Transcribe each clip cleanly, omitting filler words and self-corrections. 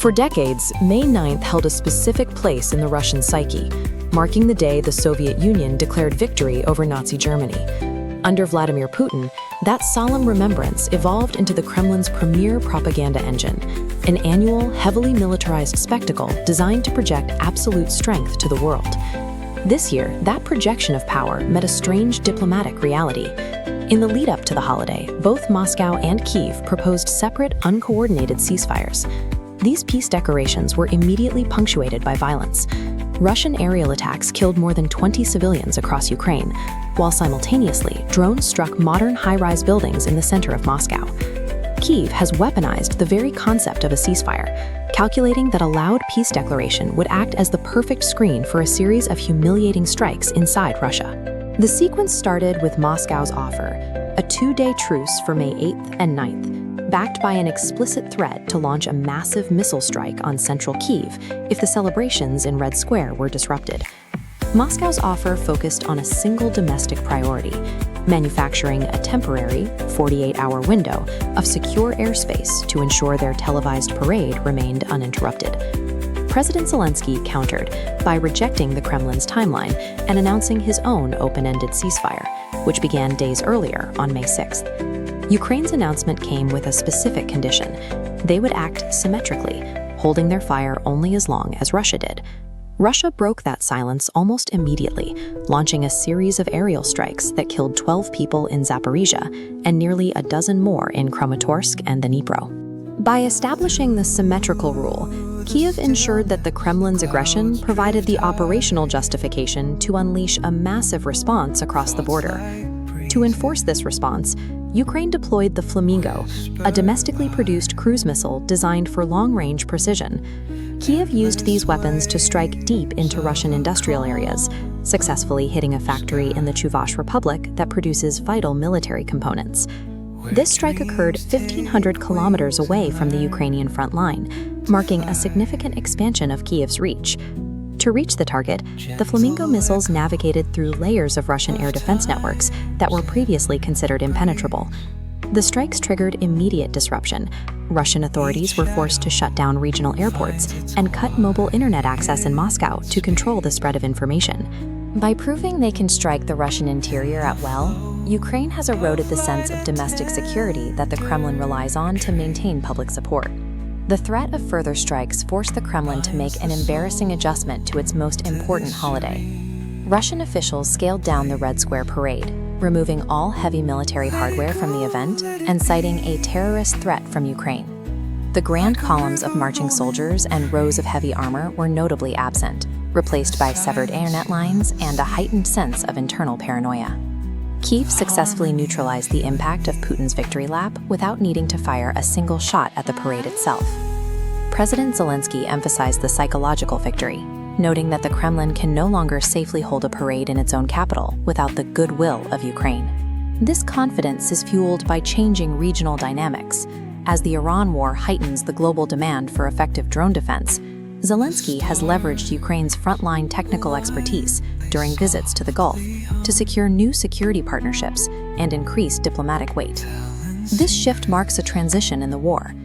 For decades, May 9th held a specific place in the Russian psyche, marking the day the Soviet Union declared victory over Nazi Germany. Under Vladimir Putin, that solemn remembrance evolved into the Kremlin's premier propaganda engine, an annual, heavily militarized spectacle designed to project absolute strength to the world. This year, that projection of power met a strange diplomatic reality. In the lead-up to the holiday, both Moscow and Kyiv proposed separate, uncoordinated ceasefires. These peace declarations were immediately punctuated by violence. Russian aerial attacks killed more than 20 civilians across Ukraine, while simultaneously, drones struck modern high-rise buildings in the center of Moscow. Kyiv has weaponized the very concept of a ceasefire, calculating that a loud peace declaration would act as the perfect screen for a series of humiliating strikes inside Russia. The sequence started with Moscow's offer, a 2-day truce for May 8th and 9th, backed by an explicit threat to launch a massive missile strike on central Kyiv if the celebrations in Red Square were disrupted. Moscow's offer focused on a single domestic priority, manufacturing a temporary 48-hour window of secure airspace to ensure their televised parade remained uninterrupted. President Zelensky countered by rejecting the Kremlin's timeline and announcing his own open-ended ceasefire, which began days earlier on May 6th. Ukraine's announcement came with a specific condition. They would act symmetrically, holding their fire only as long as Russia did. Russia broke that silence almost immediately, launching a series of aerial strikes that killed 12 people in Zaporizhia and nearly a dozen more in Kramatorsk and the Dnipro. By establishing the symmetrical rule, Kyiv ensured that the Kremlin's aggression provided the operational justification to unleash a massive response across the border. To enforce this response, Ukraine deployed the Flamingo, a domestically produced cruise missile designed for long-range precision. Kyiv used these weapons to strike deep into Russian industrial areas, successfully hitting a factory in the Chuvash Republic that produces vital military components. This strike occurred 1,500 kilometers away from the Ukrainian front line, marking a significant expansion of Kyiv's reach. To reach the target, the Flamingo missiles navigated through layers of Russian air defense networks that were previously considered impenetrable. The strikes triggered immediate disruption. Russian authorities were forced to shut down regional airports and cut mobile internet access in Moscow to control the spread of information. By proving they can strike the Russian interior at will, Ukraine has eroded the sense of domestic security that the Kremlin relies on to maintain public support. The threat of further strikes forced the Kremlin to make an embarrassing adjustment to its most important holiday. Russian officials scaled down the Red Square parade, removing all heavy military hardware from the event and citing a terrorist threat from Ukraine. The grand columns of marching soldiers and rows of heavy armor were notably absent, replaced by severed internet lines and a heightened sense of internal paranoia. Kyiv successfully neutralized the impact of Putin's victory lap without needing to fire a single shot at the parade itself. President Zelensky emphasized the psychological victory, noting that the Kremlin can no longer safely hold a parade in its own capital without the goodwill of Ukraine. This confidence is fueled by changing regional dynamics. As the Iran war heightens the global demand for effective drone defense, Zelensky has leveraged Ukraine's frontline technical expertise during visits to the Gulf to secure new security partnerships and increase diplomatic weight. This shift marks a transition in the war.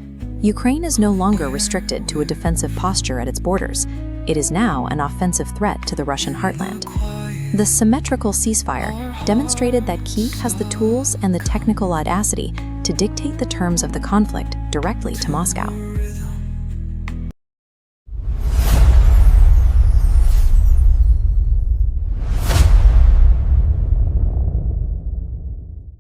Ukraine is no longer restricted to a defensive posture at its borders. It is now an offensive threat to the Russian heartland. The symmetrical ceasefire demonstrated that Kyiv has the tools and the technical audacity to dictate the terms of the conflict directly to Moscow.